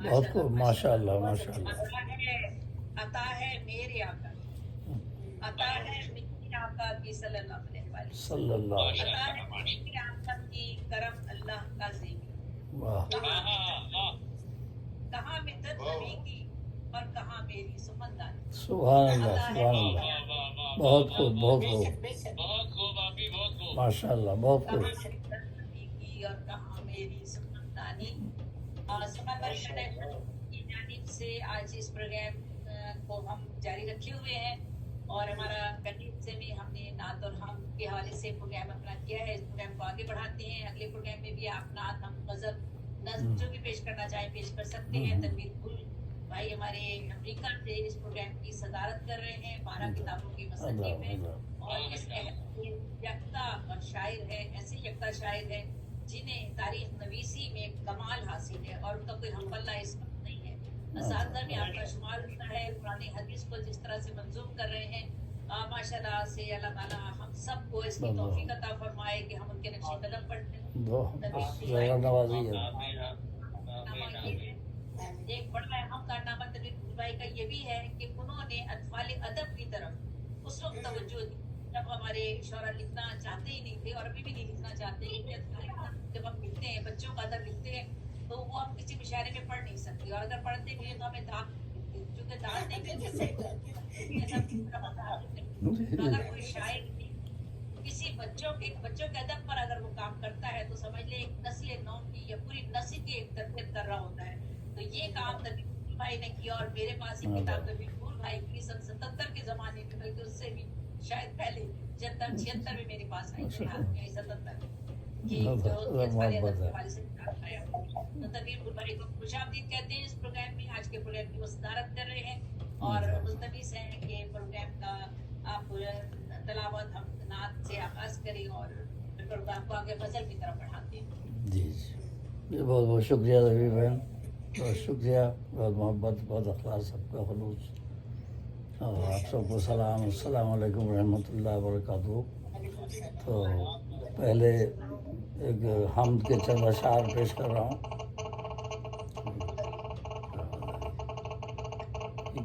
بہت خوب، ماشاء اللہ ماشاء اللہ. عطا ہے میرے آقا کی، عطا ہے میرے آقا کی صلی اللہ علیہ وسلم، صلی اللہ علیہ عطا ہے میرے آقا کی، کرم اللہ کا ذکر. وسلم. واہ، کہاں مدت نبی کی اور کہاں میری سمندانی. سبحان اللہ سبحان اللہ. بہت خوب بہت خوب، ماشاء اللہ بہت خوب. کہاں مدت نبی کی اور کہاں میری سمندانی. سمندر کی جانب سے آج اس پروگرام کو ہم جاری رکھے ہوئے ہیں، اور ہمارا کنٹین سے بھی ہم نے نعت اور ہم کے حوالے سے پروگرام اپنا کیا ہے. اس پروگرام کو آگے بڑھاتے ہیں. اگلے پروگرام میں بھی آپ نعت، ہم، غزل، نظم جو بھی پیش کرنا چاہیں پیش کر سکتے ہیں. تنویر گل بھائی ہمارے امریکہ سے اس پروگرام کی صدارت کر رہے ہیں. 12 کتابوں کے مصنف ہیں اور اس اہم یکتا اور شاعر ہے، ایسے یکتا شاعر ہے جنہیں تاریخ نویسی میں کمال حاصل ہے اور ان کا کوئی ہم پلہ اس وقت نہیں ہے. اساتذہ میں آپ کا شمار ہوتا ہے. قرآن حدیث کو جس طرح سے منظوم کر رہے ہیں، ماشاء اللہ سے اللہ تعالیٰ ہم سب کو اس کی توفیق عطا فرمائے کہ ہم ان کے نقش قدم پر چلیں. نوازی ہے. ایک بڑا اہم کارنامہ تنویر بھائی کا یہ بھی ہے کہ انہوں نے اطفال ادب کی طرف اس وقت توجہ دی جب ہمارے شعرا لکھنا چاہتے ہی نہیں تھے، اور ابھی بھی نہیں لکھنا چاہتے. جب ہم لکھتے ہیں، بچوں کا ادب لکھتے ہیں، تو وہ ہم کسی مشاعرے میں پڑھ نہیں سکتے، اور اگر پڑھتے بھی ہیں تو ہمیں داد چونکہ داد نہیں ملتی. اگر کوئی شاعر کسی بچوں کے ادب پر اگر وہ کام کرتا ہے تو سمجھ لیں ایک نسل نو کی یا پوری نسل کی ایک تربیت کر رہا ہوتا ہے. تو یہ کام نبی بھائی نے کیا، اور میرے پاس ایک کتاب نبی بھائی کی 77 کے زمانے میں، بلکہ اس سے بھی شاید پہلے 76 میں میرے پاس آئی. 77 کی جو اطفال ادب کے حوالے سے کتاب آیا. تو تنویر بھائی کو خوش آمدید کہتے ہیں اس پروگرام میں. آج کے پروگرام کی وہ صدارت کر رہے ہیں اور ملتمس ہیں کہ پروگرام کا آپ تلاوت ہم نعت سے آغاز کریں اور پروگرام کو آگے غزل کی طرف بڑھاتے ہیں. جی جی، بہت بہت شکریہ ربی بہن، بہت شکریہ، بہت محبت، بہت اخلاص، سب کا خلوص. اور آپ سب کو سلام، السلام علیکم ورحمۃ اللہ وبرکاتہ. تو پہلے ایک حمد کے چند اشعار پیش کر رہا ہوں.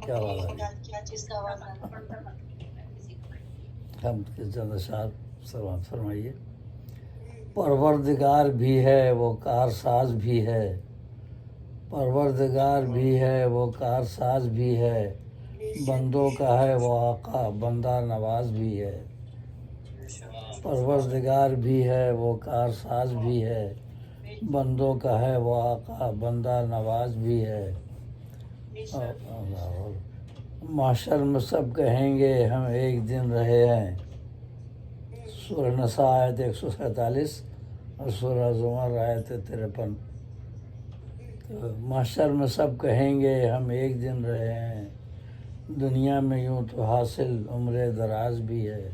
کیا آواز ہے؟ حمد کے چند اشعار سلام فرمائیے. پروردگار بھی ہے وہ کارساز بھی ہے، پروردگار بھی ہے وہ کارساز بھی ہے، بندوں کا ہے وہ آقا بندہ نواز بھی ہے. پروردگار بھی ہے وہ کارساز بھی ہے، بندوں کا ہے وہ آقا بندہ نواز بھی ہے. محشر میں سب کہیں گے ہم ایک دن رہے ہیں. سورہ نساء آیت 147 اور سورہ زمر آیت 53. محشر میں سب کہیں گے ہم ایک دن رہے ہیں، دنیا میں یوں تو حاصل عمر دراز بھی ہے،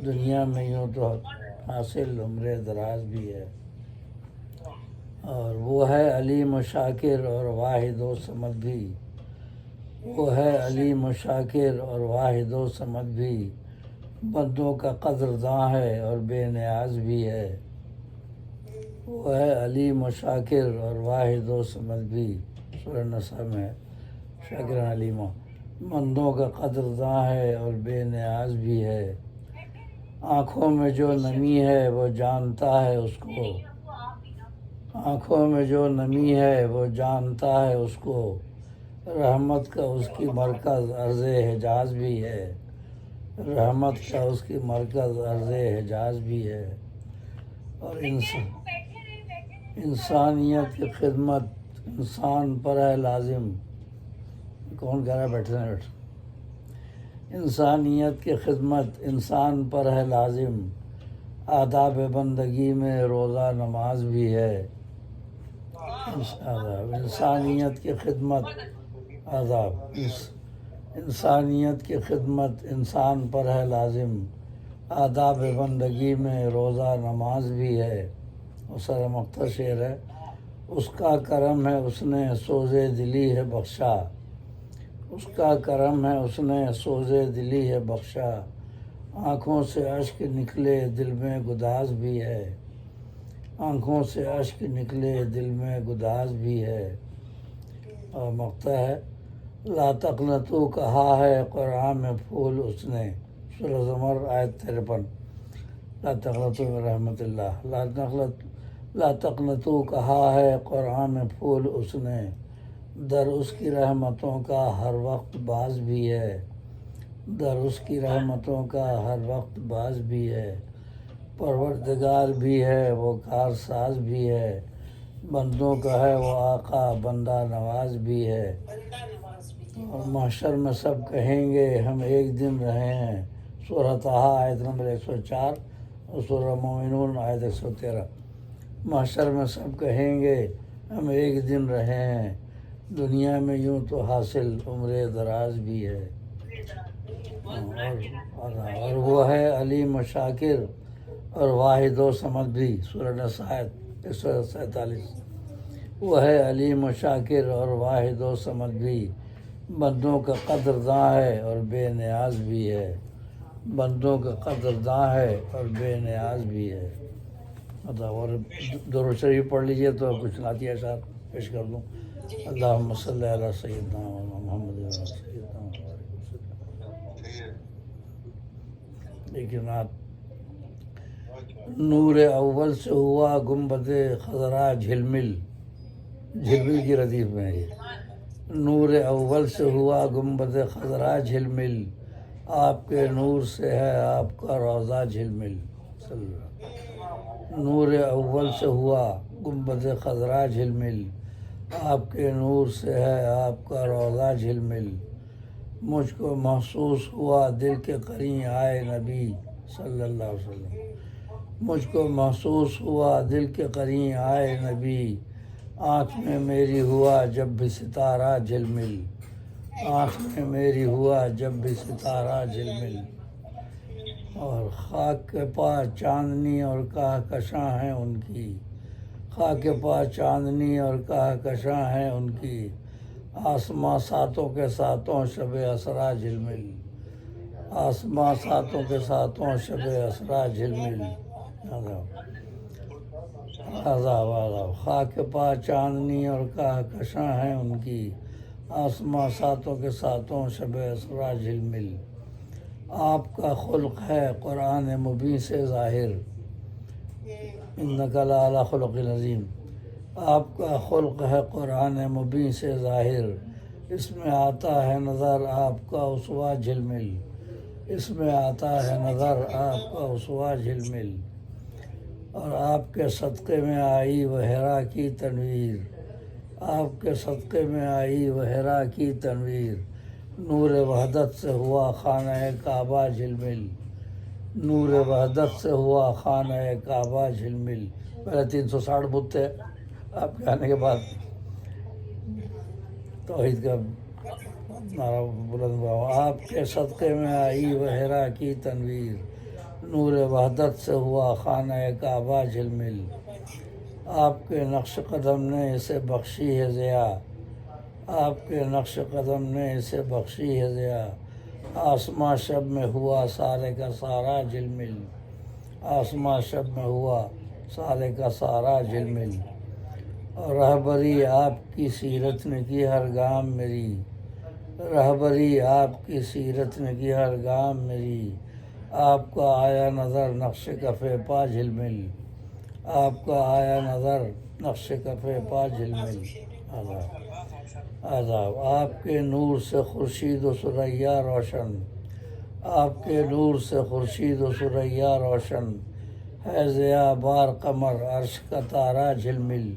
دنیا میں یوں تو حاصل عمر دراز بھی ہے. اور وہ ہے علیم و شاکر اور واحد و صمد بھی، وہ ہے علیم و شاکر اور واحد و صمد بھی، بندوں کا قدرداں ہے اور بے نیاز بھی ہے. وہ ہے علیم و شاکر اور واحد و صمد بھی، سورہ نساء میں شاکر علیمہ، بندوں کا قدرداں ہے اور بے نیاز بھی ہے. آنکھوں میں جو نمی ہے وہ جانتا ہے اس کو، آنکھوں میں جو نمی ہے وہ جانتا ہے اس کو، رحمت کا اس کی مرکز ارض حجاز بھی ہے، رحمت کا اس کی مرکز ارض حجاز بھی ہے. اور انسانیت کی خدمت انسان پر ہے لازم. کون کہہ رہا ہے بیٹھے ہیں؟ انسانیت کی خدمت انسان پر ہے لازم، آداب بندگی میں روزہ نماز بھی ہے. انسانیت کی خدمت آداب، انسانیت کی خدمت انسان پر ہے لازم، آداب بندگی میں روزہ نماز بھی ہے. اور سر مختر شعر ہے. اس کا کرم ہے اس نے سوز دلی ہے بخشا، اس کا کرم ہے اس نے سوز دلی ہے بخشا، آنکھوں سے اشک نکلے دل میں گداز بھی ہے، آنکھوں سے اشک نکلے دل میں گداز بھی ہے. اور مقطع ہے لا تقنطو کہا ہے قرآن میں پھول اس نے، سورہ زمر آیت 53۔ لا تقنطو من رحمت اللہ، لا تقنطو کہا ہے قرآن میں پھول اس نے، در اس کی رحمتوں کا ہر وقت باز بھی ہے، در اس کی رحمتوں کا ہر وقت باز بھی ہے، پروردگار بھی ہے وہ کارساز بھی ہے، بندوں کا ہے وہ آقا بندہ نواز بھی ہے، اور محشر میں سب کہیں گے ہم ایک دن رہے ہیں، سورہ طٰہٰ آیت نمبر 104 اور سورہ مومنون آیت 113۔ محشر میں سب کہیں گے ہم ایک دن رہے ہیں، دنیا میں یوں تو حاصل عمر دراز بھی ہے، اور وہ ہے علیم و شاکر اور واحد و صمد بھی، سورہ نساء 147۔ وہ ہے علیم و شاکر اور واحد و صمد بھی، بندوں کا قدرداں ہے اور بے نیاز بھی ہے، بندوں کا قدرداں ہے اور بے نیاز بھی ہے۔ اور درود شریف پڑھ لیجئے تو کچھ نعتیہ اشعار پیش کر دوں۔ اللہم صلی علی سیدنا محمد و علی سیدنا محمد۔ لیکن آپ نور اول سے ہوا گنبد خضرا جھلمل، جھلمل کی ردیف میں ہے یہ، نور اول سے ہوا گنبد خضرا جھلمل، آپ کے نور سے ہے آپ کا روضہ جھلمل، نور اول سے ہوا گنبد خضرا جھلمل، آپ کے نور سے ہے آپ کا روضہ جھلمل، مجھ کو محسوس ہوا دل کے قریب آئے نبی صلی اللہ علیہ وسلم، مجھ کو محسوس ہوا دل کے قریب آئے نبی، آنکھ میں میری ہوا جب بھی ستارہ جھلمل، آنکھ میں میری ہوا جب بھی ستارہ جھلمل، اور خاک کے پاس چاندنی اور کہکشاں ہیں ان کی، خاک کے پاس چاندنی اور کہکشاں ہیں ان کی، آسماں ساتوں کے ساتوں شب اسرا جھلمل، آسماں ساتوں کے ساتوں شب اسرا جھلمل، عذاب خاک کے پاس چاندنی اور کہکشاں ہیں ان کی، آسماں ساتوں کے ساتوں شب اسرا جھلمل، آپ کا خلق ہے قرآن مبین سے ظاہر، انک لعلی خلق عظیم، آپ کا خلق ہے قرآن مبین سے ظاہر، اس میں آتا ہے نظر آپ کا اسوہ جھلمل، اس میں آتا ہے نظر آپ کا اسوہ جھلمل، اور آپ کے صدقے میں آئی وہ حرا کی تنویر، آپ کے صدقے میں آئی وہ حرا کی تنویر، نور وحدت سے ہوا خانہ کعبہ جھلمل، نور وحدت سے ہوا خانہ کعبہ جھلمل۔ پہلے 360 بت تھے، آپ کے آنے کے بعد توحید کا نعرہ بلند ہوا، آپ کے صدقے میں آئی وہ حرا کی تنویر، نور وحدت سے ہوا خانہ کعبہ جھلمل، آپ کے نقش قدم نے اسے بخشی ہے ضیا، آپ کے نقش قدم نے اسے بخشی ہے ضیا، آسماں شب میں ہوا سارے کا سارا جھلمل، آسماں شب میں ہوا سارے کا سارا جھلمل، اور رہبری آپ کی سیرت نے کی ہر گام میری، رہبری آپ کی سیرت نے کی ہر گام میری، آپ کا آیا نظر نقش کف پا جھلمل، آپ کا آیا نظر نقش کف پا جھلمل، عذاب آپ کے نور سے خورشید و ثریا روشن، آپ کے نور سے خورشید و ثریا روشن، ہے ضیا بار قمر عرش کا تارا جھلمل،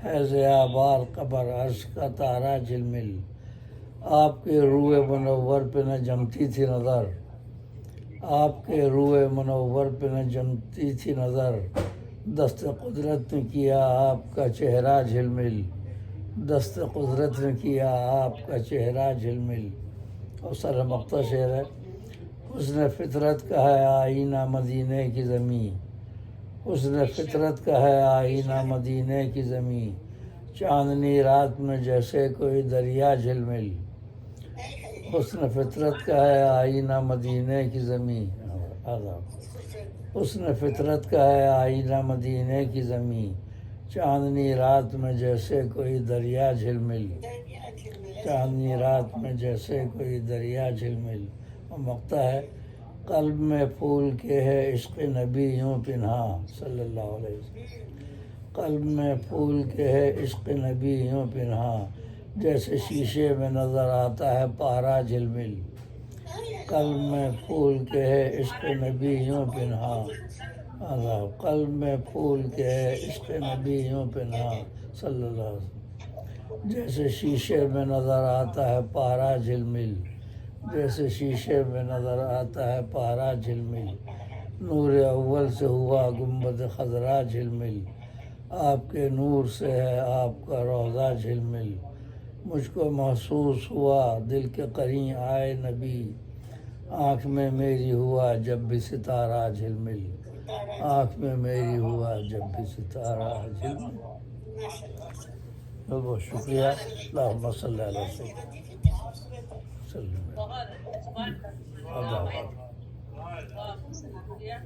ہے ضیا بار قمر عرش کا تارا جھلمل، آپ کے روح منور پہ نہ جمتی تھی نظر، آپ کے روح منور پہ نہ جمتی تھی نظر، دست قدرت نے کیا آپ کا چہرہ جھلمل، دست قدرت نے کیا آپ کا چہرہ جھلمل، اور سر مقطع شعر ہے، حسن فطرت کا ہے آئینہ مدینے کی زمین، حسن فطرت کا ہے آئینہ مدینے کی زمین، چاندنی رات میں جیسے کوئی دریا جھلمل، حسن فطرت کا ہے آئینہ مدینے کی زمین، حسن فطرت کا ہے آئینہ مدینے کی زمین، چاندنی رات میں جیسے کوئی دریا جھلمل، چاندنی رات میں جیسے کوئی دریا جھلمل مکتا ہے قلب میں پھول کے ہے عشق نبی یوں پنہا صلی اللہ علیہ وسلم قلب میں پھول کے ہے عشق نبی یوں پنہا جیسے شیشے میں نظر آتا ہے پارا جھلمل قلب میں پھول کے ہے عشق نبی یوں پنہا قلب میں پھول کے ہے عشق نبی یوں پنہا صلی اللہ علیہ وسلم جیسے شیشے میں نظر آتا ہے پارا جھلمل جیسے شیشے میں نظر آتا ہے پارا جھلمل نور اول سے ہوا گنبد خضرا جھلمل آپ کے نور سے ہے آپ کا روضہ جھلمل مجھ کو محسوس ہوا دل کے قرین آئے نبی آنکھ میں میری ہوا جب بھی ستارہ جھلمل آنکھ میں میری ہوا جب بھی ستارہ جھلمل بہت بہت شکریہ اللہم صلی علیہ وسلم بہت شکریہ